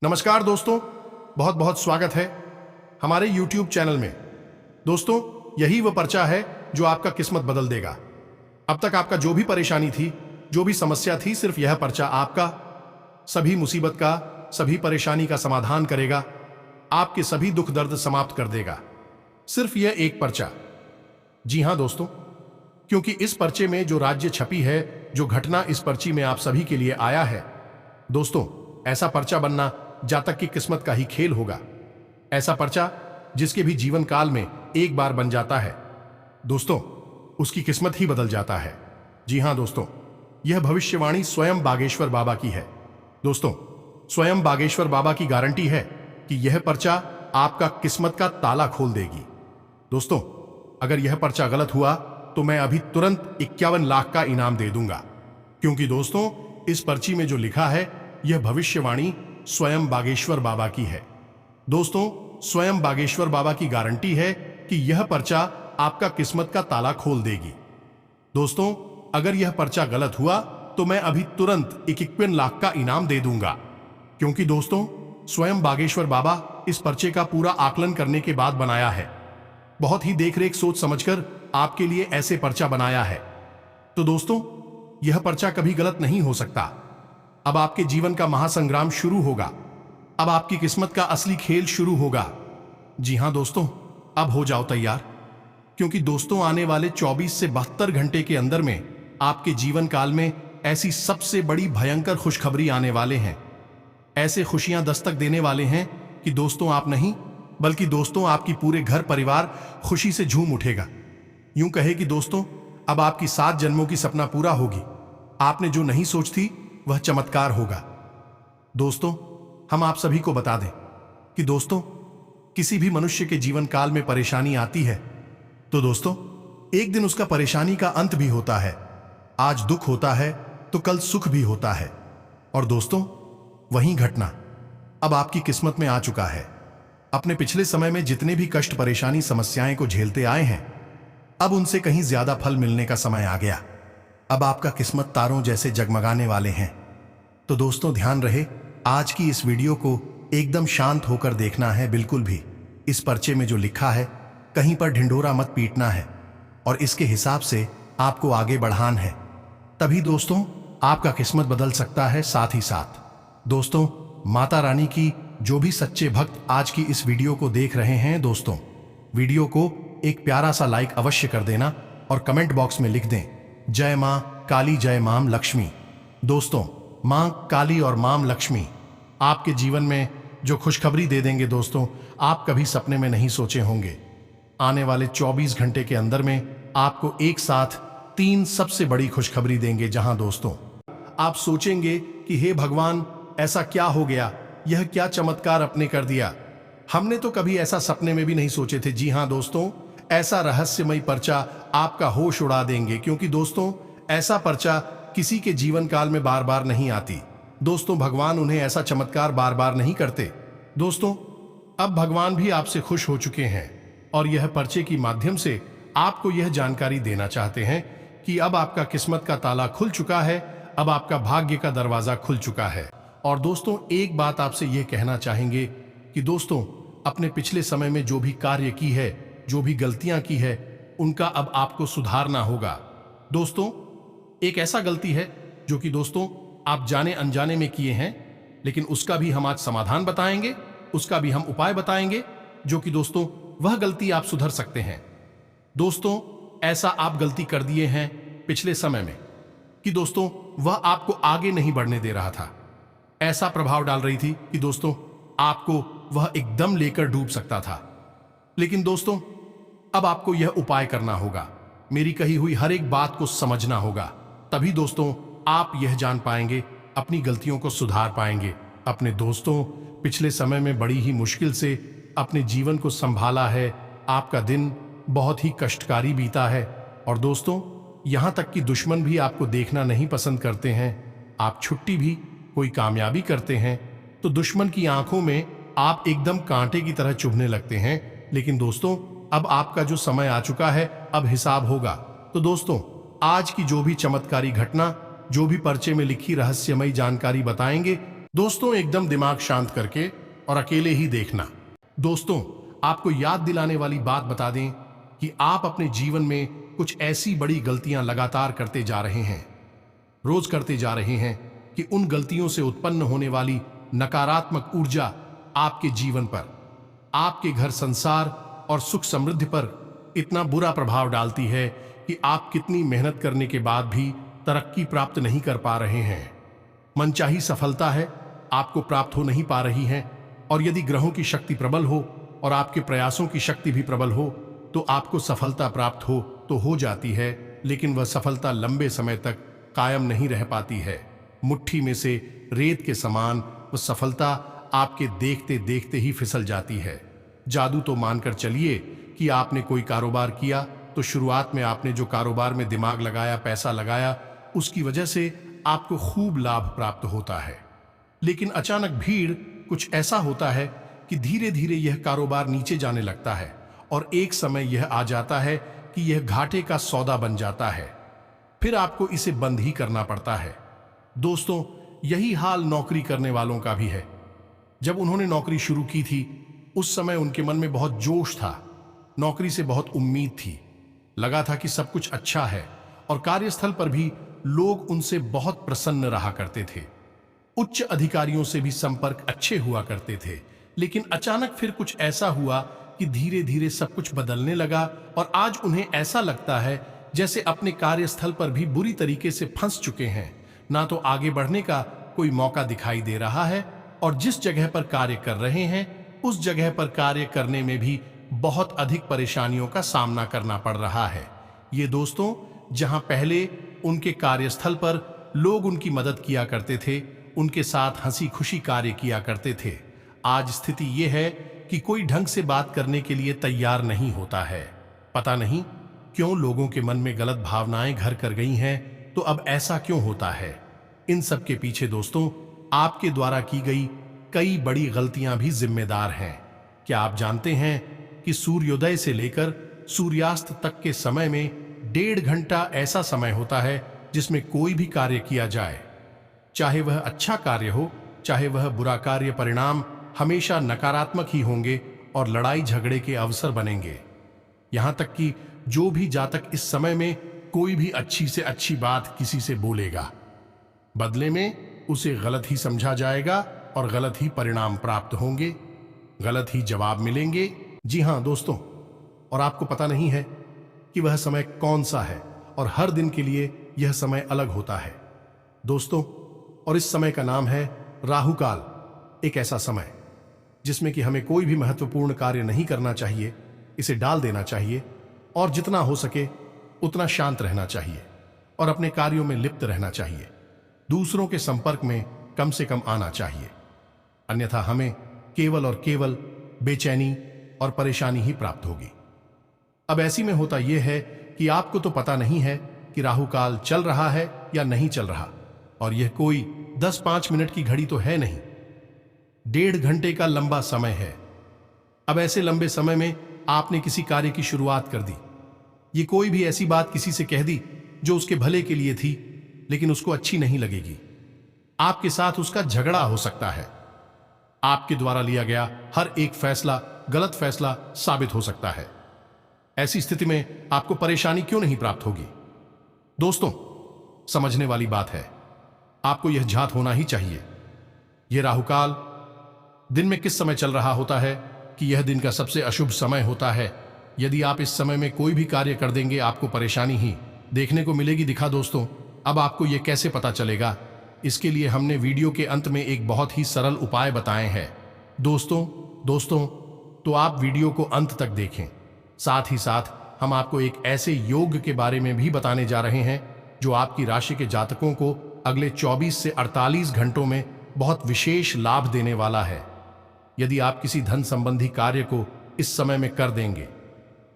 नमस्कार दोस्तों, बहुत बहुत स्वागत है हमारे YouTube चैनल में। दोस्तों, यही वह पर्चा है जो आपका किस्मत बदल देगा। अब तक आपका जो भी परेशानी थी, जो भी समस्या थी, सिर्फ यह पर्चा आपका सभी मुसीबत का, सभी परेशानी का समाधान करेगा, आपके सभी दुख दर्द समाप्त कर देगा। सिर्फ यह एक पर्चा। जी हां दोस्तों, क्योंकि इस पर्चे में जो राज्य छपी है, जो घटना इस पर्ची में आप सभी के लिए आया है, दोस्तों, ऐसा पर्चा बनना जातक की किस्मत का ही खेल होगा। ऐसा पर्चा जिसके भी जीवन काल में एक बार बन जाता है, दोस्तों, उसकी किस्मत ही बदल जाता है। जी हां दोस्तों, यह भविष्यवाणी स्वयं बागेश्वर बाबा की है। दोस्तों, स्वयं बागेश्वर बाबा की गारंटी है कि यह पर्चा आपका किस्मत का ताला खोल देगी। दोस्तों, अगर यह पर्चा गलत हुआ तो मैं अभी तुरंत 51 लाख का इनाम दे दूंगा, क्योंकि दोस्तों, इस पर्ची में जो लिखा है यह भविष्यवाणी स्वयं बागेश्वर बाबा की है। दोस्तों, स्वयं बागेश्वर बाबा की गारंटी है कि यह पर्चा आपका किस्मत का ताला खोल देगी। दोस्तों, अगर यह पर्चा गलत हुआ तो मैं अभी तुरंत 51 लाख का इनाम दे दूंगा, क्योंकि दोस्तों, स्वयं बागेश्वर बाबा इस पर्चे का पूरा आकलन करने के बाद बनाया है। बहुत ही देखरेख सोच समझकर आपके लिए ऐसे पर्चा बनाया है। तो दोस्तों, यह पर्चा कभी गलत नहीं हो सकता। अब आपके जीवन का महासंग्राम शुरू होगा। अब आपकी किस्मत का असली खेल शुरू होगा। जी हां दोस्तों, अब हो जाओ तैयार, क्योंकि दोस्तों, आने वाले 24 से 72 घंटे के अंदर में आपके जीवन काल में ऐसी सबसे बड़ी भयंकर खुशखबरी आने वाले हैं। ऐसे खुशियां दस्तक देने वाले हैं कि दोस्तों, आप नहीं बल्कि दोस्तों, आपकी पूरे घर परिवार खुशी से झूम उठेगा। यूं कहे कि दोस्तों, अब आपकी 7 जन्मों की सपना पूरा होगी। आपने जो नहीं सोची वह चमत्कार होगा। दोस्तों, हम आप सभी को बता दें कि दोस्तों, किसी भी मनुष्य के जीवन काल में परेशानी आती है तो दोस्तों, एक दिन उसका परेशानी का अंत भी होता है। आज दुख होता है तो कल सुख भी होता है। और दोस्तों, वही घटना अब आपकी किस्मत में आ चुका है। अपने पिछले समय में जितने भी कष्ट, परेशानी, समस्याएं को झेलते आए हैं, अब उनसे कहीं ज्यादा फल मिलने का समय आ गया। अब आपका किस्मत तारों जैसे जगमगाने वाले हैं। तो दोस्तों, ध्यान रहे, आज की इस वीडियो को एकदम शांत होकर देखना है। बिल्कुल भी इस पर्चे में जो लिखा है कहीं पर ढिंढोरा मत पीटना है, और इसके हिसाब से आपको आगे बढ़ाना है। तभी दोस्तों, आपका किस्मत बदल सकता है। साथ ही साथ दोस्तों, माता रानी की जो भी सच्चे भक्त आज की इस वीडियो को देख रहे हैं, दोस्तों, वीडियो को एक प्यारा सा लाइक अवश्य कर देना और कमेंट बॉक्स में लिख दें, जय मां काली, जय मां लक्ष्मी। दोस्तों, मां काली और मां लक्ष्मी आपके जीवन में जो खुशखबरी दे देंगे, दोस्तों, आप कभी सपने में नहीं सोचे होंगे। आने वाले 24 घंटे के अंदर में आपको एक साथ 3 सबसे बड़ी खुशखबरी देंगे, जहां दोस्तों, आप सोचेंगे कि हे भगवान, ऐसा क्या हो गया, यह क्या चमत्कार आपने कर दिया, हमने तो कभी ऐसा सपने में भी नहीं सोचे थे। जी हां दोस्तों, ऐसा रहस्यमय पर्चा आपका होश उड़ा देंगे, क्योंकि दोस्तों, ऐसा पर्चा किसी के जीवन काल में बार बार नहीं आती। दोस्तों, भगवान उन्हें ऐसा चमत्कार बार बार नहीं करते। दोस्तों, अब भगवान भी आपसे खुश हो चुके हैं और यह पर्चे की माध्यम से आपको यह जानकारी देना चाहते हैं कि अब आपका किस्मत का ताला खुल चुका है, अब आपका भाग्य का दरवाजा खुल चुका है। और दोस्तों, एक बात आपसे यह कहना चाहेंगे कि दोस्तों, अपने पिछले समय में जो भी कार्य की है, जो भी गलतियां की है, उनका अब आपको सुधारना होगा। दोस्तों, एक ऐसा गलती है जो कि दोस्तों, आप जाने अनजाने में किए हैं, लेकिन उसका भी हम आज समाधान बताएंगे, उसका भी हम उपाय बताएंगे, जो कि दोस्तों, वह गलती आप सुधर सकते हैं। दोस्तों, ऐसा आप गलती कर दिए हैं पिछले समय में कि दोस्तों, वह आपको आगे नहीं बढ़ने दे रहा था। ऐसा प्रभाव डाल रही थी कि दोस्तों, आपको वह एकदम लेकर डूब सकता था। लेकिन दोस्तों, अब आपको यह उपाय करना होगा। मेरी कही हुई हर एक बात को समझना होगा। तभी दोस्तों, आप यह जान पाएंगे, अपनी गलतियों को सुधार पाएंगे। अपने दोस्तों, पिछले समय में बड़ी ही मुश्किल से अपने जीवन को संभाला है। आपका दिन बहुत ही कष्टकारी बीता है। और दोस्तों, यहां तक कि दुश्मन भी आपको देखना नहीं पसंद करते हैं। आप छुट्टी भी कोई कामयाबी करते हैं तो दुश्मन की आंखों में आप एकदम कांटे की तरह चुभने लगते हैं। लेकिन दोस्तों, अब आपका जो समय आ चुका है, अब हिसाब होगा। तो दोस्तों, आज की जो भी चमत्कारी घटना, जो भी पर्चे में लिखी रहस्यमयी जानकारी बताएंगे, दोस्तों, एकदम दिमाग शांत करके और अकेले ही देखना। दोस्तों, आपको याद दिलाने वाली बात बता दें कि आप अपने जीवन में कुछ ऐसी बड़ी गलतियां लगातार करते जा रहे हैं, रोज करते जा रहे हैं कि उन गलतियों से उत्पन्न होने वाली नकारात्मक ऊर्जा आपके जीवन पर, आपके घर संसार और सुख समृद्धि पर इतना बुरा प्रभाव डालती है कि आप कितनी मेहनत करने के बाद भी तरक्की प्राप्त नहीं कर पा रहे हैं। मनचाही सफलता है आपको प्राप्त हो नहीं पा रही है, और यदि ग्रहों की शक्ति प्रबल हो और आपके प्रयासों की शक्ति भी प्रबल हो तो आपको सफलता प्राप्त हो तो हो जाती है, लेकिन वह सफलता लंबे समय तक कायम नहीं रह पाती है। मुट्ठी में से रेत के समान वह सफलता आपके देखते देखते ही फिसल जाती है। जादू तो मानकर चलिए कि आपने कोई कारोबार किया तो शुरुआत में आपने जो कारोबार में दिमाग लगाया, पैसा लगाया, उसकी वजह से आपको खूब लाभ प्राप्त होता है। लेकिन अचानक भीड़ कुछ ऐसा होता है कि धीरे धीरे यह कारोबार नीचे जाने लगता है और एक समय यह आ जाता है कि यह घाटे का सौदा बन जाता है। फिर आपको इसे बंद ही करना पड़ता है। दोस्तों, यही हाल नौकरी करने वालों का भी है। जब उन्होंने नौकरी शुरू की थी उस समय उनके मन में बहुत जोश था, नौकरी से बहुत उम्मीद थी, लगा था कि सब कुछ अच्छा है और कार्यस्थल पर भी लोग उनसे बहुत प्रसन्न रहा करते थे। उच्च अधिकारियों से भी संपर्क अच्छे हुआ करते थे। लेकिन अचानक फिर कुछ ऐसा हुआ कि धीरे धीरे सब कुछ बदलने लगा और आज उन्हें ऐसा लगता है जैसे अपने कार्यस्थल पर भी बुरी तरीके से फंस चुके हैं। ना तो आगे बढ़ने का कोई मौका दिखाई दे रहा है और जिस जगह पर कार्य कर रहे हैं उस जगह पर कार्य करने में भी बहुत अधिक परेशानियों का सामना करना पड़ रहा है। ये दोस्तों, जहां पहले उनके कार्यस्थल पर लोग उनकी मदद किया करते थे, उनके साथ हंसी खुशी कार्य किया करते थे, आज स्थिति यह है कि कोई ढंग से बात करने के लिए तैयार नहीं होता है। पता नहीं क्यों लोगों के मन में गलत भावनाएं घर कर गई हैं, तो अब ऐसा क्यों होता है? इन सब के पीछे दोस्तों आपके द्वारा की गई कई बड़ी गलतियां भी जिम्मेदार हैं। क्या आप जानते हैं कि सूर्योदय से लेकर सूर्यास्त तक के समय में 1.5 घंटा ऐसा समय होता है जिसमें कोई भी कार्य किया जाए, चाहे वह अच्छा कार्य हो चाहे वह बुरा कार्य, परिणाम हमेशा नकारात्मक ही होंगे और लड़ाई झगड़े के अवसर बनेंगे। यहां तक कि जो भी जातक इस समय में कोई भी अच्छी से अच्छी बात किसी से बोलेगा, बदले में उसे गलत ही समझा जाएगा और गलत ही परिणाम प्राप्त होंगे, गलत ही जवाब मिलेंगे। जी हां दोस्तों, और आपको पता नहीं है कि वह समय कौन सा है और हर दिन के लिए यह समय अलग होता है दोस्तों। और इस समय का नाम है राहु काल। एक ऐसा समय जिसमें कि हमें कोई भी महत्वपूर्ण कार्य नहीं करना चाहिए, इसे डाल देना चाहिए और जितना हो सके उतना शांत रहना चाहिए और अपने कार्यों में लिप्त रहना चाहिए। दूसरों के संपर्क में कम से कम आना चाहिए, अन्यथा हमें केवल और केवल बेचैनी और परेशानी ही प्राप्त होगी। अब ऐसी में होता यह है कि आपको तो पता नहीं है कि राहु काल चल रहा है या नहीं चल रहा, और यह कोई 10-5 मिनट की घड़ी तो है नहीं, 1.5 घंटे का लंबा समय है। अब ऐसे लंबे समय में आपने किसी कार्य की शुरुआत कर दी, ये कोई भी ऐसी बात किसी से कह दी जो उसके भले के लिए थी, लेकिन उसको अच्छी नहीं लगेगी। आपके साथ उसका झगड़ा हो सकता है। आपके द्वारा लिया गया हर एक फैसला गलत फैसला साबित हो सकता है। ऐसी स्थिति में आपको परेशानी क्यों नहीं प्राप्त होगी? दोस्तों, समझने वाली बात है, आपको यह ज्ञात होना ही चाहिए यह राहुकाल दिन में किस समय चल रहा होता है कि यह दिन का सबसे अशुभ समय होता है। यदि आप इस समय में कोई भी कार्य कर देंगे आपको परेशानी ही देखने को मिलेगी। दिखा दोस्तों, अब आपको यह कैसे पता चलेगा? इसके लिए हमने वीडियो के अंत में एक बहुत ही सरल उपाय बताए हैं। दोस्तों तो आप वीडियो को अंत तक देखें। साथ ही साथ हम आपको एक ऐसे योग के बारे में भी बताने जा रहे हैं जो आपकी राशि के जातकों को अगले 24 से 48 घंटों में बहुत विशेष लाभ देने वाला है। यदि आप किसी धन संबंधी कार्य को इस समय में कर देंगे,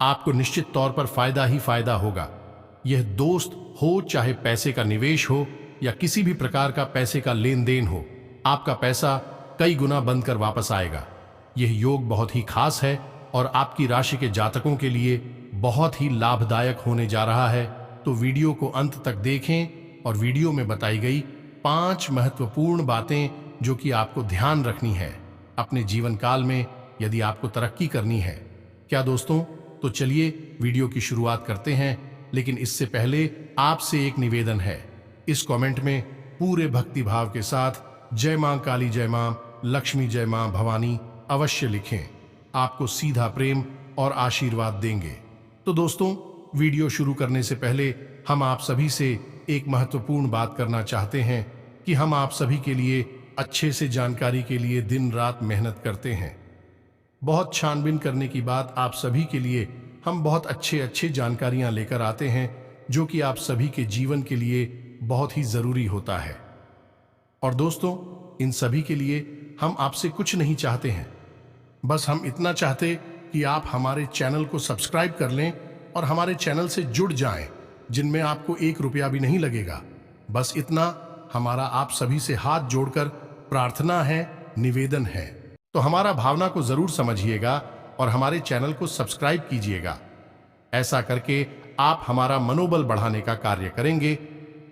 आपको निश्चित तौर पर फायदा ही फायदा होगा। यह दोस्त हो चाहे पैसे का निवेश हो या किसी भी प्रकार का पैसे का लेन देन हो, आपका पैसा कई गुना बनकर वापस आएगा। यह योग बहुत ही खास है और आपकी राशि के जातकों के लिए बहुत ही लाभदायक होने जा रहा है। तो वीडियो को अंत तक देखें और वीडियो में बताई गई 5 महत्वपूर्ण बातें जो कि आपको ध्यान रखनी है अपने जीवन काल में यदि आपको तरक्की करनी है। क्या दोस्तों, तो चलिए वीडियो की शुरुआत करते हैं, लेकिन इससे पहले आपसे एक निवेदन है। इस कमेंट में पूरे भक्ति भाव के साथ जय मां काली, जय मां लक्ष्मी, जय मां भवानी अवश्य लिखें। आपको सीधा प्रेम और आशीर्वाद देंगे। तो दोस्तों, वीडियो शुरू करने से पहले हम आप सभी से एक महत्वपूर्ण बात करना चाहते हैं कि हम आप सभी के लिए अच्छे से जानकारी के लिए दिन रात मेहनत करते हैं। बहुत छानबीन करने की बात आप सभी के लिए हम बहुत अच्छे जानकारियां लेकर आते हैं, जो कि आप सभी के जीवन के लिए बहुत ही जरूरी होता है। और दोस्तों, इन सभी के लिए हम आपसे कुछ नहीं चाहते हैं, बस हम इतना चाहते कि आप हमारे चैनल को सब्सक्राइब कर लें और हमारे चैनल से जुड़ जाएं, जिनमें आपको 1 रुपया भी नहीं लगेगा। बस इतना हमारा आप सभी से हाथ जोड़कर प्रार्थना है, निवेदन है। तो हमारा भावना को जरूर समझिएगा और हमारे चैनल को सब्सक्राइब कीजिएगा। ऐसा करके आप हमारा मनोबल बढ़ाने का कार्य करेंगे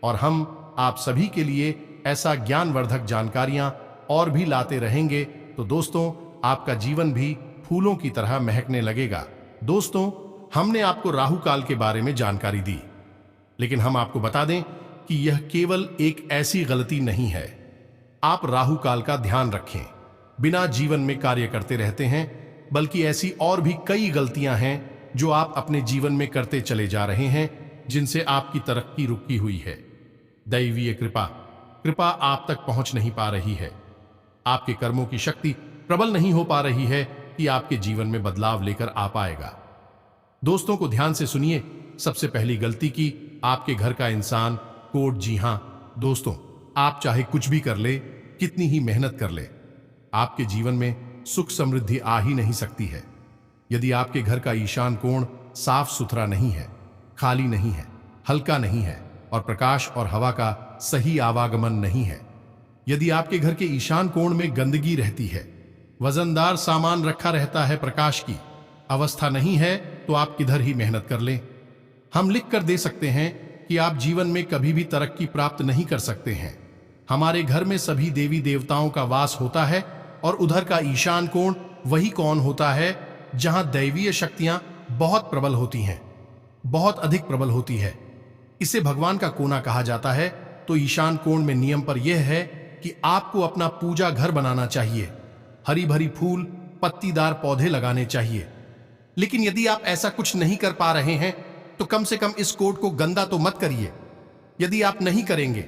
और हम आप सभी के लिए ऐसा ज्ञानवर्धक जानकारियां और भी लाते रहेंगे। तो दोस्तों, आपका जीवन भी फूलों की तरह महकने लगेगा। दोस्तों, हमने आपको राहु काल के बारे में जानकारी दी, लेकिन हम आपको बता दें कि यह केवल एक ऐसी गलती नहीं है। आप राहु काल का ध्यान रखें, बिना जीवन में कार्य करते रहते हैं, बल्कि ऐसी और भी कई गलतियां हैं जो आप अपने जीवन में करते चले जा रहे हैं, जिनसे आपकी तरक्की रुकी हुई है। दैवीय कृपा आप तक पहुंच नहीं पा रही है। आपके कर्मों की शक्ति प्रबल नहीं हो पा रही है कि आपके जीवन में बदलाव लेकर आ पाएगा। दोस्तों को ध्यान से सुनिए। सबसे पहली गलती की आपके घर का इंसान कोड। जी हां दोस्तों, आप चाहे कुछ भी कर ले, कितनी ही मेहनत कर ले, आपके जीवन में सुख समृद्धि आ ही नहीं सकती है यदि आपके घर का ईशान कोण साफ सुथरा नहीं है, खाली नहीं है, हल्का नहीं है और प्रकाश और हवा का सही आवागमन नहीं है। यदि आपके घर के ईशान कोण में गंदगी रहती है, वजनदार सामान रखा रहता है, प्रकाश की अवस्था नहीं है, तो आप किधर ही मेहनत कर लें। हम लिख कर दे सकते हैं कि आप जीवन में कभी भी तरक्की प्राप्त नहीं कर सकते हैं। हमारे घर में सभी देवी देवताओं का वास होता है और उधर का ईशान कोण वही कौन होता है जहां दैवीय शक्तियां बहुत प्रबल होती हैं, बहुत अधिक प्रबल होती है। इसे भगवान का कोना कहा जाता है। तो ईशान कोण में नियम पर यह है कि आपको अपना पूजा घर बनाना चाहिए, हरी भरी फूल पत्तीदार पौधे लगाने चाहिए। लेकिन यदि आप ऐसा कुछ नहीं कर पा रहे हैं, तो कम से कम इस कोड को गंदा तो मत करिए। यदि आप नहीं करेंगे,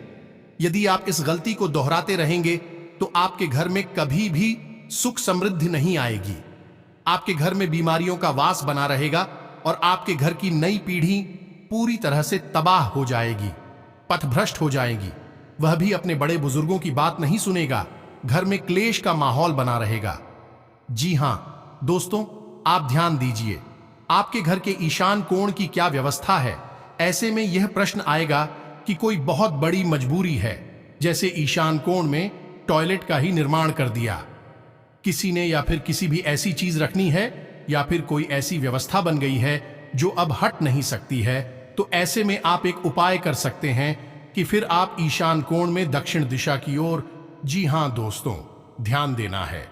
यदि आप इस गलती को दोहराते रहेंगे, तो आपके घर में कभी भी सुख समृद्धि नहीं आएगी। आपके घर में बीमारियों का वास बना रहेगा और आपके घर की नई पीढ़ी पूरी तरह से तबाह हो जाएगी, पथभ्रष्ट हो जाएगी। वह भी अपने बड़े बुजुर्गों की बात नहीं सुनेगा। घर में क्लेश का माहौल बना रहेगा। जी हां दोस्तों, आप ध्यान दीजिए, आपके घर के ईशान कोण की क्या व्यवस्था है। ऐसे में यह प्रश्न आएगा कि कोई बहुत बड़ी मजबूरी है, जैसे ईशान कोण में टॉयलेट का ही निर्माण कर दिया किसी ने, या फिर किसी भी ऐसी चीज रखनी है, या फिर कोई ऐसी व्यवस्था बन गई है जो अब हट नहीं सकती है। तो ऐसे में आप एक उपाय कर सकते हैं कि फिर आप ईशान कोण में दक्षिण दिशा की ओर, जी हां दोस्तों, ध्यान देना है।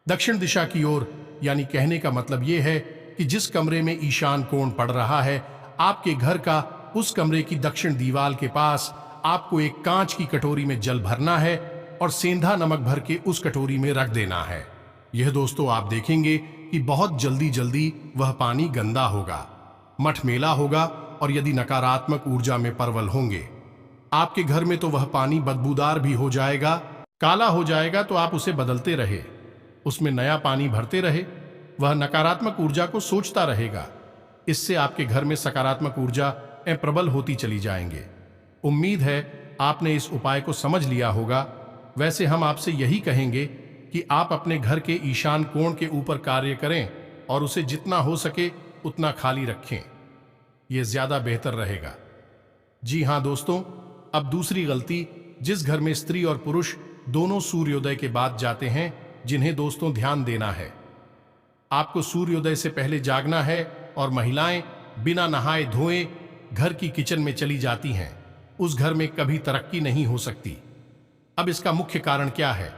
दक्षिण दिशा की ओर यानी कहने का मतलब यह है कि जिस कमरे में ईशान कोण पड़ रहा है, आपके घर का उस कमरे की दक्षिण दीवार के पास आपको एक कांच की कटोरी में जल भरना है और सेंधा नमक भर के उस कटोरी में रख देना है। यह दोस्तों आप देखेंगे कि बहुत जल्दी वह पानी गंदा होगा, मठमेला होगा और यदि नकारात्मक ऊर्जा में परवल होंगे आपके घर में, तो वह पानी बदबूदार भी हो जाएगा, काला हो जाएगा। तो आप उसे बदलते रहे, उसमें नया पानी भरते रहे, वह नकारात्मक ऊर्जा को सोचता रहेगा। इससे आपके घर में सकारात्मक ऊर्जा प्रबल होती चली जाएंगे। उम्मीद है आपने इस उपाय को समझ लिया होगा। वैसे हम आपसे यही कहेंगे कि आप अपने घर के ईशान कोण के ऊपर कार्य करें और उसे जितना हो सके उतना खाली रखें, यह ज्यादा बेहतर रहेगा। जी हां दोस्तों, अब दूसरी गलती, जिस घर में स्त्री और पुरुष दोनों सूर्योदय के बाद जाते हैं, जिन्हें दोस्तों ध्यान देना है। आपको सूर्योदय से पहले जागना है और महिलाएं बिना नहाए धोए घर की किचन में चली जाती हैं। उस घर में कभी तरक्की नहीं हो सकती। अब इसका मुख्य कारण क्या है?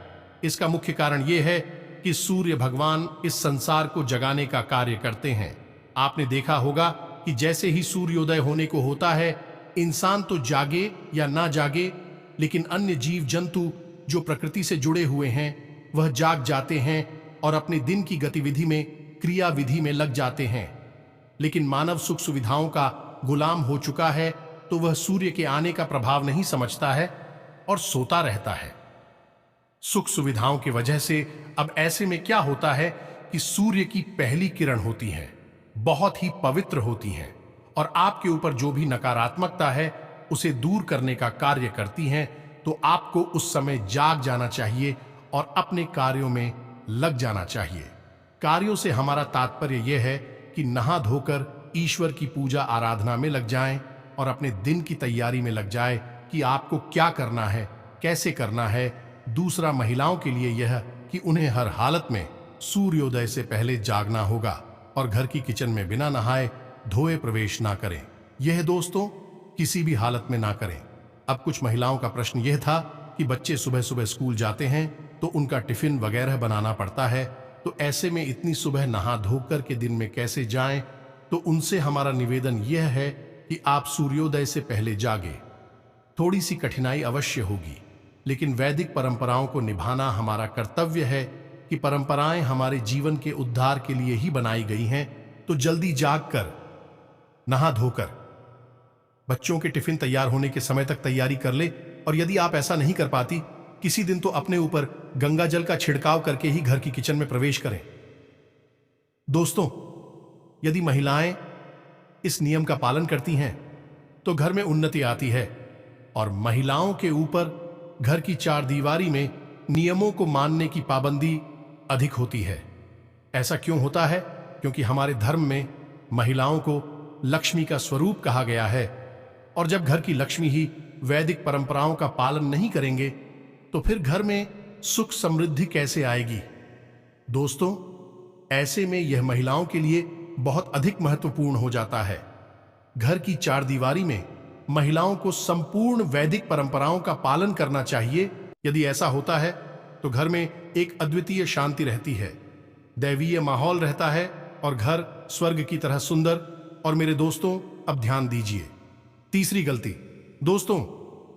इसका मुख्य कारण यह है कि सूर्य भगवान इस संसार को जगाने का कार्य करते हैं। आपने देखा होगा कि जैसे ही सूर्योदय होने को होता है, इंसान तो जागे या ना जागे, लेकिन अन्य जीव जंतु जो प्रकृति से जुड़े हुए हैं वह जाग जाते हैं और अपने दिन की गतिविधि में, क्रिया विधि में लग जाते हैं। लेकिन मानव सुख सुविधाओं का गुलाम हो चुका है, तो वह सूर्य के आने का प्रभाव नहीं समझता है और सोता रहता है। सुख सुविधाओं की वजह से अब ऐसे में क्या होता है कि सूर्य की पहली किरण होती है, बहुत ही पवित्र होती हैं और आपके ऊपर जो भी नकारात्मकता है उसे दूर करने का कार्य करती हैं। तो आपको उस समय जाग जाना चाहिए और अपने कार्यों में लग जाना चाहिए। कार्यों से हमारा तात्पर्य यह है कि नहा धोकर ईश्वर की पूजा आराधना में लग जाएं और अपने दिन की तैयारी में लग जाए कि आपको क्या करना है, कैसे करना है। दूसरा, महिलाओं के लिए यह कि उन्हें हर हालत में सूर्योदय से पहले जागना होगा और घर की किचन में बिना नहाए धोए प्रवेश ना करें। यह दोस्तों किसी भी हालत में ना करें। अब कुछ महिलाओं का प्रश्न यह था कि बच्चे सुबह सुबह स्कूल जाते हैं तो उनका टिफिन वगैरह बनाना पड़ता है, तो ऐसे में इतनी सुबह नहा धोकर के दिन में कैसे जाएं? तो उनसे हमारा निवेदन यह है कि आप सूर्योदय से पहले जागे। थोड़ी सी कठिनाई अवश्य होगी, लेकिन वैदिक परंपराओं को निभाना हमारा कर्तव्य है कि परंपराएं हमारे जीवन के उद्धार के लिए ही बनाई गई हैं। तो जल्दी जागकर, नहा धोकर बच्चों के टिफिन तैयार होने के समय तक तैयारी कर ले। और यदि आप ऐसा नहीं कर पाती, किसी दिन तो अपने ऊपर गंगा जल का छिड़काव करके ही घर की किचन में प्रवेश करें। दोस्तों, यदि महिलाएं इस नियम का पालन करती हैं तो घर में उन्नति आती है और महिलाओं के ऊपर घर की चार दीवारी में नियमों को मानने की पाबंदी अधिक होती है। ऐसा क्यों होता है? क्योंकि हमारे धर्म में महिलाओं को लक्ष्मी का स्वरूप कहा गया है, और जब घर की लक्ष्मी ही वैदिक परंपराओं का पालन नहीं करेंगे तो फिर घर में सुख समृद्धि कैसे आएगी? दोस्तों, ऐसे में यह महिलाओं के लिए बहुत अधिक महत्वपूर्ण हो जाता है। घर की चार दीवारी में महिलाओं को संपूर्ण वैदिक परंपराओं का पालन करना चाहिए। यदि ऐसा होता है तो घर में एक अद्वितीय शांति रहती है, दैवीय माहौल रहता है और घर स्वर्ग की तरह सुंदर। और मेरे दोस्तों, अब ध्यान दीजिए। तीसरी गलती, दोस्तों,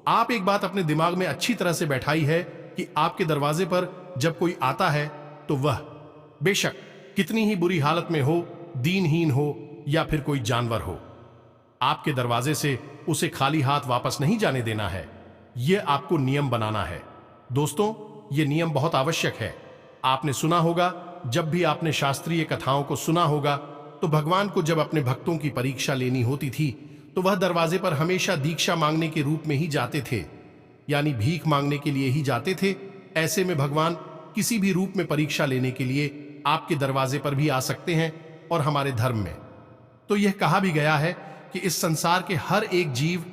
आप एक बात अपने दिमाग में अच्छी तरह से बैठाई है कि आपके दरवाजे पर जब कोई आता है तो वह बेशक कितनी ही बुरी हालत में हो, दीनहीन हो या फिर कोई जानवर हो, आपके दरवाजे से उसे खाली हाथ वापस नहीं जाने देना है। यह आपको नियम बनाना है। दोस्तों, यह नियम बहुत आवश्यक है। आपने सुना होगा, जब भी आपने शास्त्रीय कथाओं को सुना होगा, तो भगवान को जब अपने भक्तों की परीक्षा लेनी होती थी तो वह दरवाजे पर हमेशा दीक्षा मांगने के रूप में ही जाते थे, यानी भीख मांगने के लिए ही जाते थे। ऐसे में भगवान किसी भी रूप में परीक्षा लेने के लिए आपके दरवाजे पर भी आ सकते हैं। और हमारे धर्म में तो यह कहा भी गया है कि इस संसार के हर एक जीव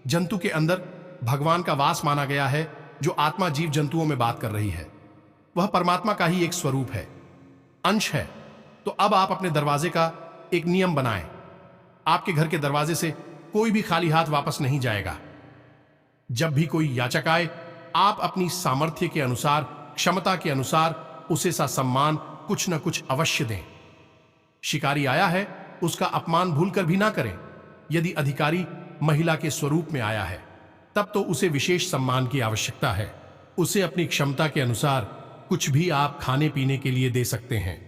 जंतु के अंदर भगवान का वास माना गया है। जो आत्मा जीव जंतुओं में बात कर रही है वह परमात्मा का ही एक स्वरूप है, अंश है। तो अब आप अपने दरवाजे का एक नियम बनाएं। आपके घर के दरवाजे से कोई भी खाली हाथ वापस नहीं जाएगा। जब भी कोई याचक आए, आप अपनी सामर्थ्य के अनुसार, क्षमता के अनुसार उसे सा सम्मान कुछ न कुछ अवश्य दें। शिकारी आया है, उसका अपमान भूलकर भी ना करें। यदि अधिकारी महिला के स्वरूप में आया है, तब तो उसे विशेष सम्मान की आवश्यकता है। उसे अपनी क्षमता के अनुसार कुछ भी आप खाने पीने के लिए दे सकते हैं,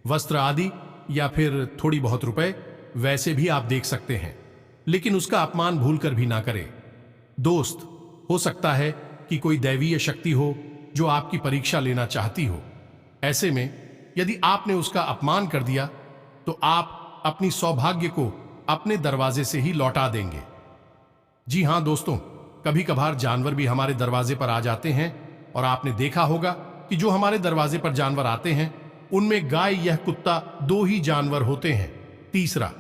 वस्त्र आदि, या फिर थोड़ी बहुत रुपए वैसे भी आप देख सकते हैं, लेकिन उसका अपमान भूलकर भी ना करें। दोस्त, हो सकता है कि कोई दैवीय शक्ति हो जो आपकी परीक्षा लेना चाहती हो। ऐसे में यदि आपने उसका अपमान कर दिया तो आप अपनी सौभाग्य को अपने दरवाजे से ही लौटा देंगे। जी हां दोस्तों, कभी कभार जानवर भी हमारे दरवाजे पर आ जाते हैं, और आपने देखा होगा कि जो हमारे दरवाजे पर जानवर आते हैं उनमें गाय या कुत्ता दो ही जानवर होते हैं। तीसरा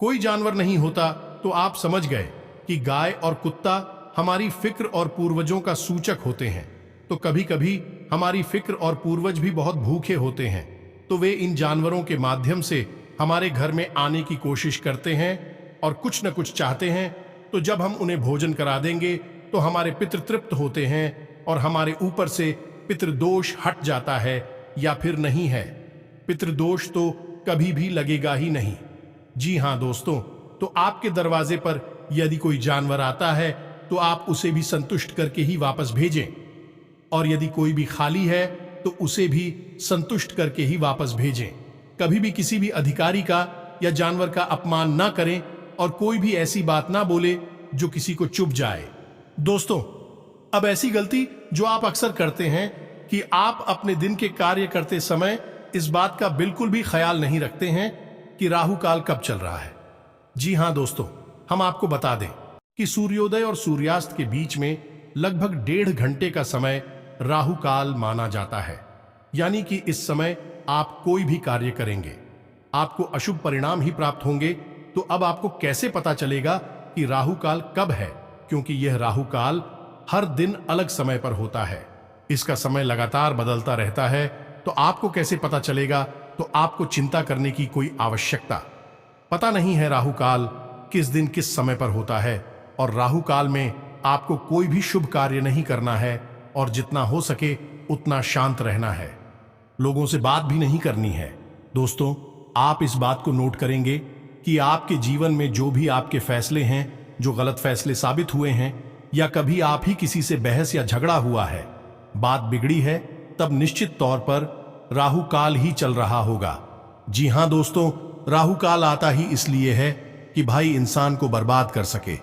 कोई जानवर नहीं होता। तो आप समझ गए कि गाय और कुत्ता हमारी फिक्र और पूर्वजों का सूचक होते हैं। तो कभी कभी हमारी फिक्र और पूर्वज भी बहुत भूखे होते हैं, तो वे इन जानवरों के माध्यम से हमारे घर में आने की कोशिश करते हैं और कुछ न कुछ चाहते हैं। तो जब हम उन्हें भोजन करा देंगे तो हमारे पितृ तृप्त होते हैं और हमारे ऊपर से पितृदोष हट जाता है या फिर नहीं है। पितृदोष तो कभी भी लगेगा ही नहीं। जी हाँ दोस्तों, तो आपके दरवाजे पर यदि कोई जानवर आता है तो आप उसे भी संतुष्ट करके ही वापस भेजें, और यदि कोई भी खाली है तो उसे भी संतुष्ट करके ही वापस भेजें। कभी भी किसी भी अधिकारी का या जानवर का अपमान ना करें और कोई भी ऐसी बात ना बोले जो किसी को चुभ जाए। दोस्तों, अब ऐसी गलती जो आप अक्सर करते हैं कि आप अपने दिन के कार्य करते समय इस बात का बिल्कुल भी ख्याल नहीं रखते हैं कि राहु काल कब चल रहा है। जी हाँ दोस्तों, हम आपको बता दें कि सूर्योदय और सूर्यास्त के बीच में लगभग 1.5 घंटे का समय राहु काल माना जाता है। यानी कि इस समय आप कोई भी कार्य करेंगे आपको अशुभ परिणाम ही प्राप्त होंगे। तो अब आपको कैसे पता चलेगा कि राहु काल कब है, क्योंकि यह राहु काल हर दिन अलग समय पर होता है। इसका समय लगातार बदलता रहता है। तो आपको कैसे पता चलेगा? तो आपको चिंता करने की कोई आवश्यकता पता नहीं है राहु काल किस दिन किस समय पर होता है। और राहु काल में आपको कोई भी शुभ कार्य नहीं करना है और जितना हो सके उतना शांत रहना है। लोगों से बात भी नहीं करनी है। दोस्तों, आप इस बात को नोट करेंगे कि आपके जीवन में जो भी आपके फैसले हैं जो गलत फैसले साबित हुए हैं, या कभी आप ही किसी से बहस या झगड़ा हुआ है, बात बिगड़ी है, तब निश्चित तौर पर राहु काल ही चल रहा होगा। जी हां दोस्तों, राहु काल आता ही इसलिए है कि भाई इंसान को बर्बाद कर सके।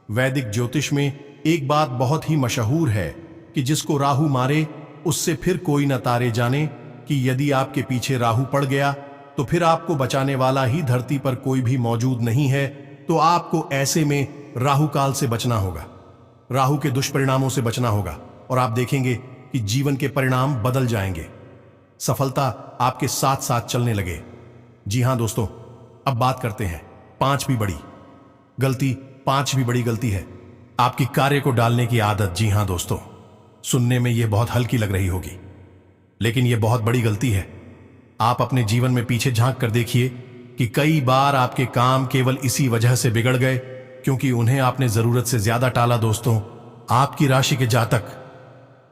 वैदिक ज्योतिष में एक बात बहुत ही मशहूर है कि जिसको राहु मारे उससे फिर कोई न तारे जाने, कि यदि आपके पीछे राहु पड़ गया तो फिर आपको बचाने वाला ही धरती पर कोई भी मौजूद नहीं है। तो आपको ऐसे में राहु काल से बचना होगा, राहु के दुष्परिणामों से बचना होगा, और आप देखेंगे कि जीवन के परिणाम बदल जाएंगे, सफलता आपके साथ साथ चलने लगे। जी हां दोस्तों, अब बात करते हैं पांचवी बड़ी गलती है आपकी कार्य को डालने की आदत। जी हां दोस्तों, सुनने में यह बहुत हल्की लग रही होगी, लेकिन यह बहुत बड़ी गलती है। आप अपने जीवन में पीछे झांक कर देखिए कि कई बार आपके काम केवल इसी वजह से बिगड़ गए क्योंकि उन्हें आपने जरूरत से ज्यादा टाला। दोस्तों, आपकी राशि के जातक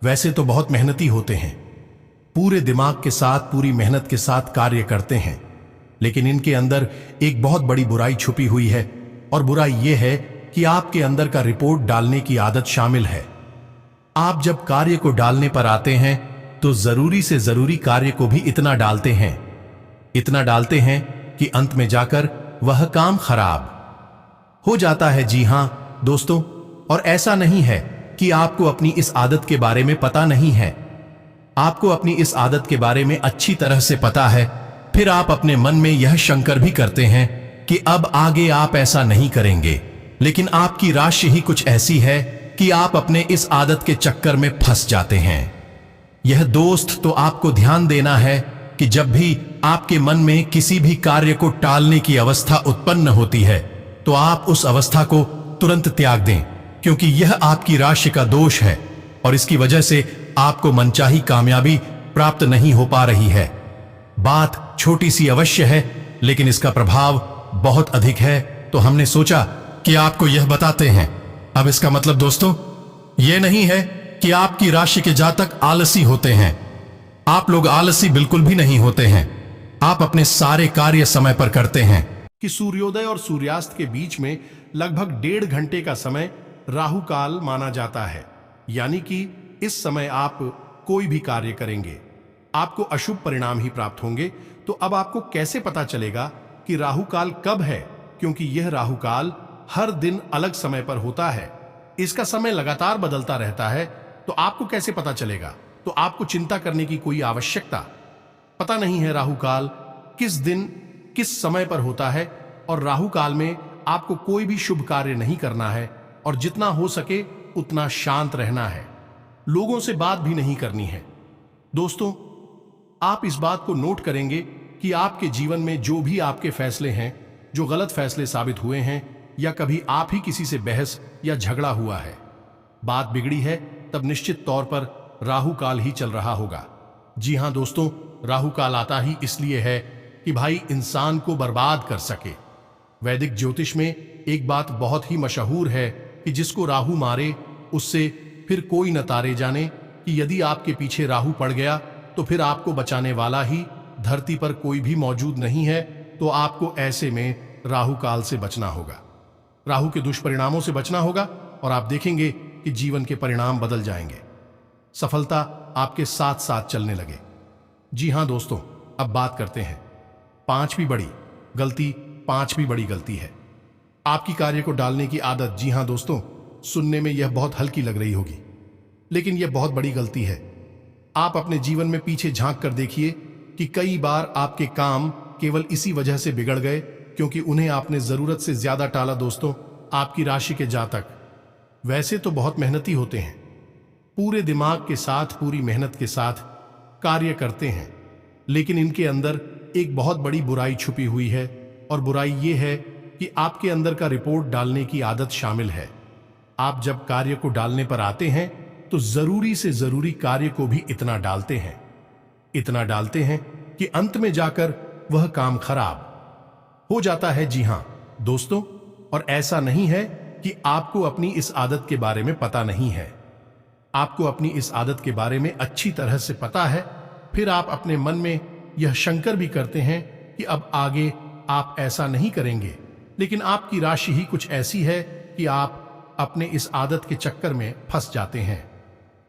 वैसे तो बहुत मेहनती होते हैं, पूरे दिमाग के साथ पूरी मेहनत के साथ कार्य करते हैं, लेकिन इनके अंदर एक बहुत बड़ी बुराई छुपी हुई है, और बुराई यह है कि आपके अंदर का रिपोर्ट डालने की आदत शामिल है। आप जब कार्य को डालने पर आते हैं तो जरूरी से जरूरी कार्य को भी इतना डालते हैं कि अंत में जाकर वह काम खराब हो जाता है। जी हां दोस्तों, और ऐसा नहीं है कि आपको अपनी इस आदत के बारे में पता नहीं है, आपको अपनी इस आदत के बारे में अच्छी तरह से पता है, फिर आप अपने मन में यह शंकर भी करते हैं कि अब आगे आप ऐसा नहीं करेंगे, लेकिन आपकी राशि ही कुछ ऐसी है कि आप अपने इस आदत के चक्कर में फंस जाते हैं। यह दोस्त तो आपको ध्यान देना है कि जब भी आपके मन में किसी भी कार्य को टालने की अवस्था उत्पन्न होती है तो आप उस अवस्था को तुरंत त्याग दें, क्योंकि यह आपकी राशि का दोष है और इसकी वजह से आपको मनचाही कामयाबी प्राप्त नहीं हो पा रही है। बात छोटी सी अवश्य है, लेकिन इसका प्रभाव बहुत अधिक है, तो हमने सोचा कि आपको यह बताते हैं। अब इसका मतलब दोस्तों यह नहीं है कि आपकी राशि के जातक आलसी होते हैं। आप लोग आलसी बिल्कुल भी नहीं होते हैं, आप अपने सारे कार्य समय पर करते हैं। कि सूर्योदय और सूर्यास्त के बीच में लगभग 1.5 घंटे का समय राहु काल माना जाता है। यानी कि इस समय आप कोई भी कार्य करेंगे आपको अशुभ परिणाम ही प्राप्त होंगे। तो अब आपको कैसे पता चलेगा कि राहु काल कब है, क्योंकि यह राहु काल हर दिन अलग समय पर होता है। इसका समय लगातार बदलता रहता है। तो आपको कैसे पता चलेगा? तो आपको चिंता करने की कोई आवश्यकता पता नहीं है राहु काल किस दिन किस समय पर होता है, और राहु काल में आपको कोई भी शुभ कार्य नहीं करना है और जितना हो सके उतना शांत रहना है, लोगों से बात भी नहीं करनी है। दोस्तों, आप इस बात को नोट करेंगे कि आपके जीवन में जो भी आपके फैसले हैं जो गलत फैसले साबित हुए हैं, या कभी आप ही किसी से बहस या झगड़ा हुआ है, बात बिगड़ी है, तब निश्चित तौर पर राहु काल ही चल रहा होगा। जी हां दोस्तों, राहु काल आता ही इसलिए है कि भाई इंसान को बर्बाद कर सके। वैदिक ज्योतिष में एक बात बहुत ही मशहूर है कि जिसको राहु मारे उससे फिर कोई न तारे जाने कि यदि आपके पीछे राहु पड़ गया तो फिर आपको बचाने वाला ही धरती पर कोई भी मौजूद नहीं है। तो आपको ऐसे में राहु काल से बचना होगा, राहु के दुष्परिणामों से बचना होगा और आप देखेंगे कि जीवन के परिणाम बदल जाएंगे, सफलता आपके साथ साथ चलने लगे। जी हां दोस्तों, अब बात करते हैं पांचवी बड़ी गलती है आपकी कार्य को टालने की आदत। जी हां दोस्तों, सुनने में यह बहुत हल्की लग रही होगी, लेकिन यह बहुत बड़ी गलती है। आप अपने जीवन में पीछे झांक कर देखिए कि कई बार आपके काम केवल इसी वजह से बिगड़ गए क्योंकि उन्हें आपने जरूरत से ज्यादा टाला। दोस्तों, आपकी राशि के जातक वैसे तो बहुत मेहनती होते हैं, पूरे दिमाग के साथ, पूरी मेहनत के साथ कार्य करते हैं, लेकिन इनके अंदर एक बहुत बड़ी बुराई छुपी हुई है और बुराई ये है कि आपके अंदर का रिपोर्ट डालने की आदत शामिल है। आप जब कार्य को डालने पर आते हैं तो जरूरी से जरूरी कार्य को भी इतना डालते हैं कि अंत में जाकर वह काम खराब हो जाता है। जी हां दोस्तों, और ऐसा नहीं है कि आपको अपनी इस आदत के बारे में पता नहीं है, आपको अपनी इस आदत के बारे में अच्छी तरह से पता है। फिर आप अपने मन में यह शंकर भी करते हैं कि अब आगे आप ऐसा नहीं करेंगे, लेकिन आपकी राशि ही कुछ ऐसी है कि आप अपने इस आदत के चक्कर में फंस जाते हैं।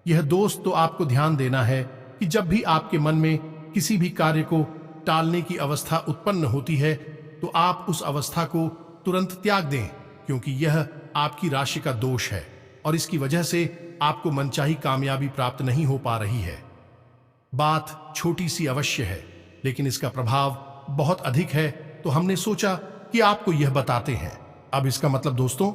यह दोस्त तो आपको ध्यान देना है कि जब भी आपके मन में किसी भी कार्य को टालने की अवस्था उत्पन्न होती है तो आप उस अवस्था को तुरंत त्याग दें, क्योंकि यह आपकी राशि का दोष है और इसकी वजह से आपको मनचाही कामयाबी प्राप्त नहीं हो पा रही है। बात छोटी सी अवश्य है, लेकिन इसका प्रभाव बहुत अधिक है, तो हमने सोचा कि आपको यह बताते हैं। अब इसका मतलब दोस्तों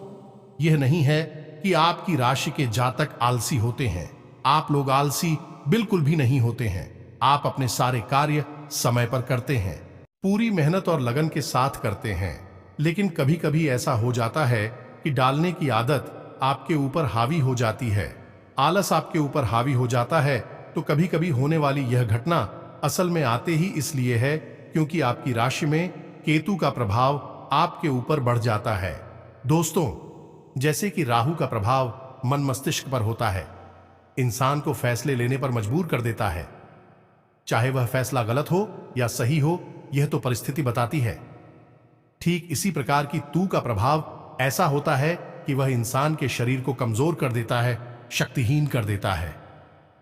यह नहीं है कि आपकी राशि के जातक आलसी होते हैं। आप लोग आलसी बिल्कुल भी नहीं होते हैं। आप अपने सारे कार्य समय पर करते हैं, पूरी मेहनत और लगन के साथ करते हैं, लेकिन कभी कभी ऐसा हो जाता है कि डालने की आदत आपके ऊपर हावी हो जाती है, आलस आपके ऊपर हावी हो जाता है। तो कभी कभी होने वाली यह घटना असल में आते ही इसलिए है क्योंकि आपकी राशि में केतु का प्रभाव आपके ऊपर बढ़ जाता है। दोस्तों, जैसे कि राहु का प्रभाव मन मस्तिष्क पर होता है, इंसान को फैसले लेने पर मजबूर कर देता है, चाहे वह फैसला गलत हो या सही हो, यह तो परिस्थिति बताती है। ठीक इसी प्रकार की तू का प्रभाव ऐसा होता है कि वह इंसान के शरीर को कमजोर कर देता है, शक्तिहीन कर देता है।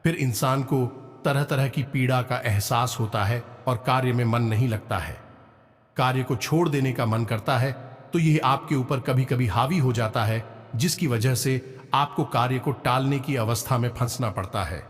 फिर इंसान को तरह तरह की पीड़ा का एहसास होता है और कार्य में मन नहीं लगता है, कार्य को छोड़ देने का मन करता है। तो यह आपके ऊपर कभी कभी हावी हो जाता है, जिसकी वजह से आपको कार्य को टालने की अवस्था में फंसना पड़ता है।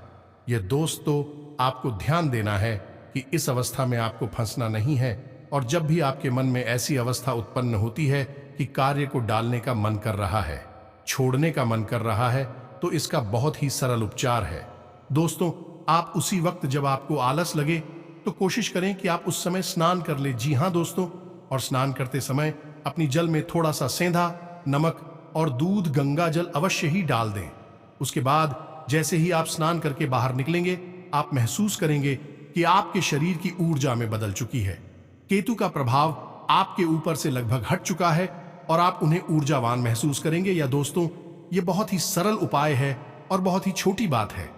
यह दोस्त तो आपको ध्यान देना है कि इस अवस्था में आपको फंसना नहीं है, और जब भी आपके मन में ऐसी अवस्था उत्पन्न होती है कि कार्य को डालने का मन कर रहा है, छोड़ने का मन कर रहा है, तो इसका बहुत ही सरल उपचार है। दोस्तों, आप उसी वक्त जब आपको आलस लगे तो कोशिश करें कि आप उस समय स्नान कर ले। जी हां दोस्तों, और स्नान करते समय अपनी जल में थोड़ा सा सेंधा, नमक और दूध, गंगा जल अवश्य ही डाल दें। उसके बाद जैसे ही आप स्नान करके बाहर निकलेंगे, आप महसूस करेंगे कि आपके शरीर की ऊर्जा में बदल चुकी है। केतु का प्रभाव आपके ऊपर से लगभग हट चुका है और आप उन्हें ऊर्जावान महसूस करेंगे। या दोस्तों, ये बहुत ही सरल उपाय है और बहुत ही छोटी बात है,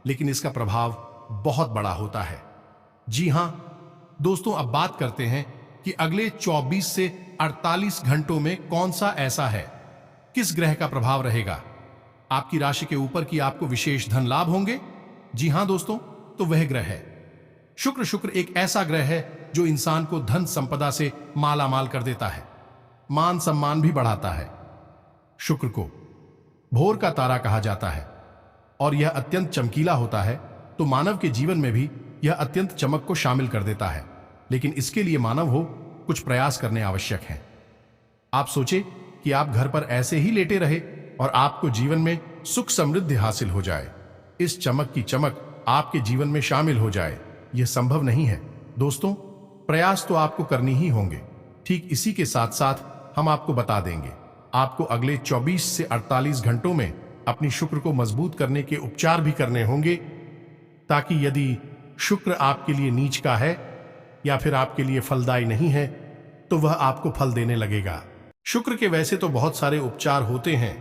लेकिन इसका प्रभाव बहुत बड़ा होता है। जी हां दोस्तों, अब बात करते हैं कि अगले 24 से 48 घंटों में कौन सा ऐसा है, किस ग्रह का प्रभाव रहेगा आपकी राशि के ऊपर कि आपको विशेष धन लाभ होंगे। जी हां दोस्तों, तो वह ग्रह है शुक्र। शुक्र एक ऐसा ग्रह है जो इंसान को धन संपदा से माला माल कर देता है, मान सम्मान भी बढ़ाता है। शुक्र को भोर का तारा कहा जाता है और यह अत्यंत चमकीला होता है, तो मानव के जीवन में भी यह अत्यंत चमक को शामिल कर देता है। लेकिन इसके लिए मानव हो कुछ प्रयास करने आवश्यक हैं। आप सोचे कि आप घर पर ऐसे ही लेटे रहे और आपको जीवन में सुख समृद्धि हासिल हो जाए, इस चमक की चमक आपके जीवन में शामिल हो जाए, यह संभव नहीं है। दोस्तों, प्रयास तो आपको करनी ही होंगे। ठीक इसी के साथ साथ हम आपको बता देंगे, आपको अगले 24 से 48 घंटों में अपनी शुक्र को मजबूत करने के उपचार भी करने होंगे, ताकि यदि शुक्र आपके लिए नीच का है या फिर आपके लिए फलदायी नहीं है, तो वह आपको फल देने लगेगा। शुक्र के वैसे तो बहुत सारे उपचार होते हैं,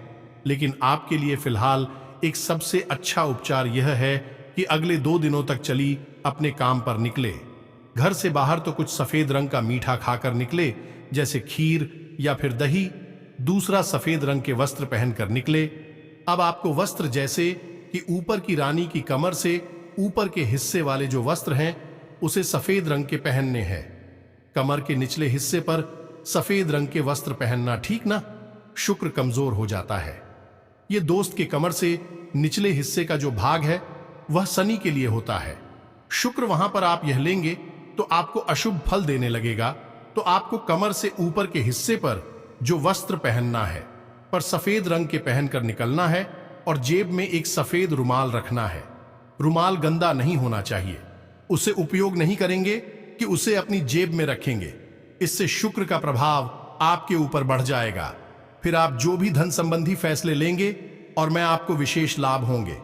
लेकिन आपके लिए फिलहाल एक सबसे अच्छा उपचार यह है कि अगले 2 दिनों तक चली अपने काम पर निकले। घर से बाहर तो कुछ सफेद रंग का मीठा खाकर निकले, जैसे खीर या फिर दही। दूसरा, सफेद रंग के वस्त्र पहनकर निकले। अब आपको वस्त्र जैसे कि ऊपर की रानी की कमर से ऊपर के हिस्से वाले जो वस्त्र हैं उसे सफेद रंग के पहनने हैं। कमर के निचले हिस्से पर सफेद रंग के वस्त्र पहनना, ठीक ना? शुक्र कमजोर हो जाता है। ये दोस्त के कमर से निचले हिस्से का जो भाग है वह शनि के लिए होता है। शुक्र वहां पर आप यह लेंगे तो आपको अशुभ फल देने लगेगा। तो आपको कमर से ऊपर के हिस्से पर जो वस्त्र पहनना है पर सफेद रंग के पहनकर निकलना है और जेब में एक सफेद रुमाल रखना है। रुमाल गंदा नहीं होना चाहिए। उसे उपयोग नहीं करेंगे कि उसे अपनी जेब में रखेंगे। इससे शुक्र का प्रभाव आपके ऊपर बढ़ जाएगा। फिर आप जो भी धन संबंधी फैसले लेंगे और मैं आपको विशेष लाभ होंगे।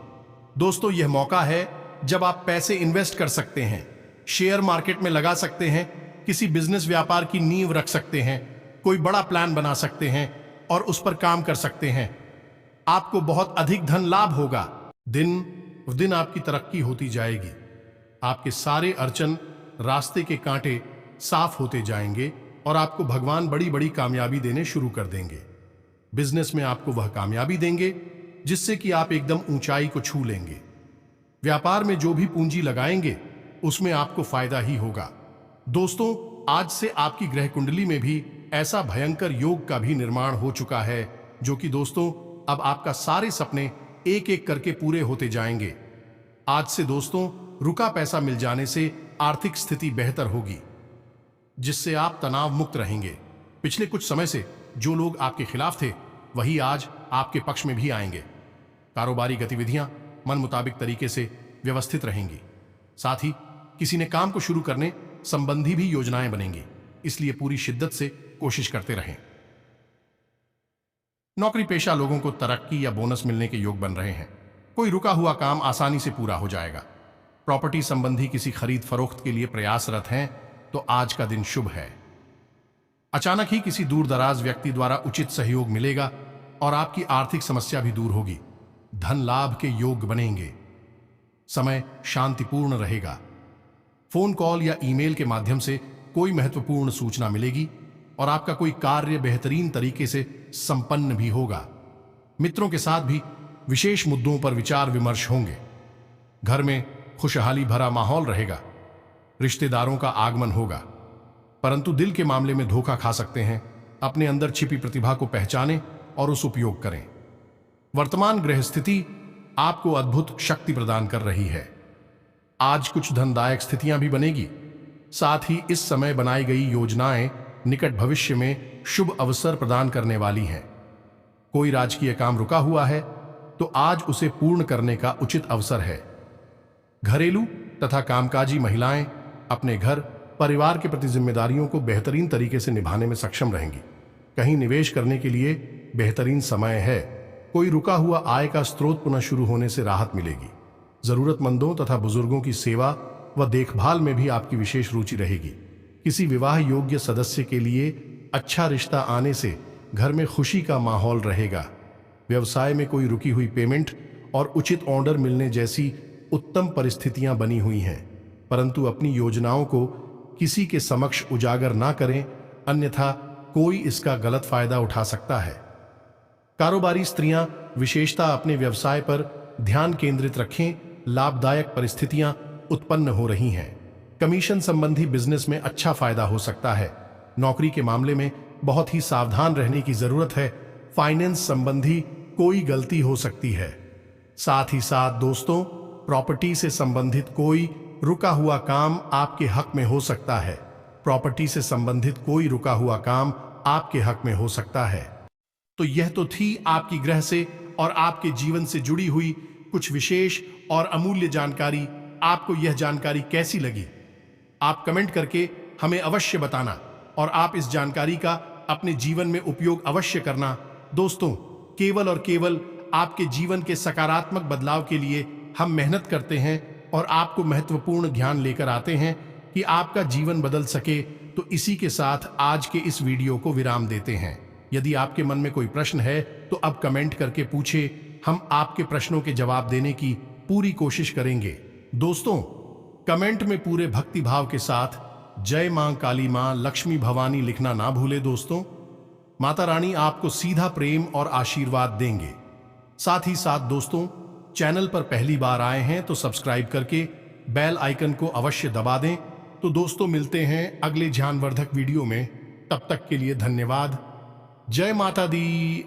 दोस्तों, यह मौका है जब आप पैसे इन्वेस्ट कर सकते हैं, शेयर मार्केट में लगा सकते हैं, किसी बिजनेस व्यापार की नींव रख सकते हैं, कोई बड़ा प्लान बना सकते हैं और उस पर काम कर सकते हैं। आपको बहुत अधिक धन लाभ होगा। दिन आपकी तरक्की होती जाएगी। आपके सारे अड़चन, रास्ते के कांटे साफ होते जाएंगे और आपको भगवान बड़ी बड़ी कामयाबी देने शुरू कर देंगे। बिजनेस में आपको वह कामयाबी देंगे जिससे कि आप एकदम ऊंचाई को छू लेंगे। व्यापार में जो भी पूंजी लगाएंगे उसमें आपको फायदा ही होगा। दोस्तों, आज से आपकी ग्रह कुंडली में भी ऐसा भयंकर योग का भी निर्माण हो चुका है जो कि दोस्तों अब आपका सारे सपने एक एक करके पूरे होते जाएंगे। आज से दोस्तों रुका पैसा मिल जाने से आर्थिक स्थिति बेहतर होगी, जिससे आप तनाव मुक्त रहेंगे। पिछले कुछ समय से जो लोग आपके खिलाफ थे वही आज आपके पक्ष में भी आएंगे। कारोबारी गतिविधियां मन मुताबिक तरीके से व्यवस्थित रहेंगी। साथ ही किसी ने काम को शुरू करने संबंधी भी योजनाएं बनेंगी, इसलिए पूरी शिद्दत से कोशिश करते रहें। नौकरी पेशा लोगों को तरक्की या बोनस मिलने के योग बन रहे हैं। कोई रुका हुआ काम आसानी से पूरा हो जाएगा। प्रॉपर्टी संबंधी किसी खरीद फरोख्त के लिए प्रयासरत हैं तो आज का दिन शुभ है। अचानक ही किसी दूर दराज व्यक्ति द्वारा उचित सहयोग मिलेगा और आपकी आर्थिक समस्या भी दूर होगी। धन लाभ के योग बनेंगे। समय शांतिपूर्ण रहेगा। फोन कॉल या ईमेल के माध्यम से कोई महत्वपूर्ण सूचना मिलेगी और आपका कोई कार्य बेहतरीन तरीके से संपन्न भी होगा। मित्रों के साथ भी विशेष मुद्दों पर विचार विमर्श होंगे। घर में खुशहाली भरा माहौल रहेगा। रिश्तेदारों का आगमन होगा, परंतु दिल के मामले में धोखा खा सकते हैं। अपने अंदर छिपी प्रतिभा को पहचानें और उस उपयोग करें। वर्तमान ग्रह स्थिति आपको अद्भुत शक्ति प्रदान कर रही है। आज कुछ धनदायक स्थितियां भी बनेगी। साथ ही इस समय बनाई गई योजनाएं निकट भविष्य में शुभ अवसर प्रदान करने वाली हैं। कोई राजकीय काम रुका हुआ है तो आज उसे पूर्ण करने का उचित अवसर है। घरेलू तथा कामकाजी महिलाएं अपने घर परिवार के प्रति जिम्मेदारियों को बेहतरीन तरीके से निभाने में सक्षम रहेंगी। कहीं निवेश करने के लिए बेहतरीन समय है। कोई रुका हुआ आय का स्रोत पुनः शुरू होने से राहत मिलेगी। जरूरतमंदों तथा बुजुर्गों की सेवा व देखभाल में भी आपकी विशेष रुचि रहेगी। किसी विवाह योग्य सदस्य के लिए अच्छा रिश्ता आने से घर में खुशी का माहौल रहेगा। व्यवसाय में कोई रुकी हुई पेमेंट और उचित ऑर्डर मिलने जैसी उत्तम परिस्थितियां बनी हुई हैं, परंतु अपनी योजनाओं को किसी के समक्ष उजागर ना करें, अन्यथा कोई इसका गलत फायदा उठा सकता है। कारोबारी स्त्रियां विशेषता अपने व्यवसाय पर ध्यान केंद्रित रखें। लाभदायक परिस्थितियां उत्पन्न हो रही हैं। कमीशन संबंधी बिजनेस में अच्छा फायदा हो सकता है। नौकरी के मामले में बहुत ही सावधान रहने की जरूरत है। फाइनेंस संबंधी कोई गलती हो सकती है। साथ ही साथ दोस्तों, प्रॉपर्टी से संबंधित कोई रुका हुआ काम आपके हक में हो सकता है। प्रॉपर्टी से संबंधित कोई रुका हुआ काम आपके हक में हो सकता है। तो यह तो थी आपकी ग्रह से और आपके जीवन से जुड़ी हुई कुछ विशेष और अमूल्य जानकारी। आपको यह जानकारी कैसी लगी? आप कमेंट करके हमें अवश्य बताना और आप इस जानकारी का अपने जीवन में उपयोग अवश्य करना। दोस्तों, केवल और केवल आपके जीवन के सकारात्मक बदलाव के लिए हम मेहनत करते हैं और आपको महत्वपूर्ण ज्ञान लेकर आते हैं कि आपका जीवन बदल सके। तो इसी के साथ आज के इस वीडियो को विराम देते हैं। यदि आपके मन में कोई प्रश्न है तो अब कमेंट करके पूछे, हम आपके प्रश्नों के जवाब देने की पूरी कोशिश करेंगे। दोस्तों, कमेंट में पूरे भक्ति भाव के साथ जय मां काली मां लक्ष्मी भवानी लिखना ना भूले। दोस्तों, माता रानी आपको सीधा प्रेम और आशीर्वाद देंगे। साथ ही साथ दोस्तों, चैनल पर पहली बार आए हैं तो सब्सक्राइब करके बेल आइकन को अवश्य दबा दें। तो दोस्तों, मिलते हैं अगले ज्ञानवर्धक वीडियो में। तब तक के लिए धन्यवाद। जय माता दी।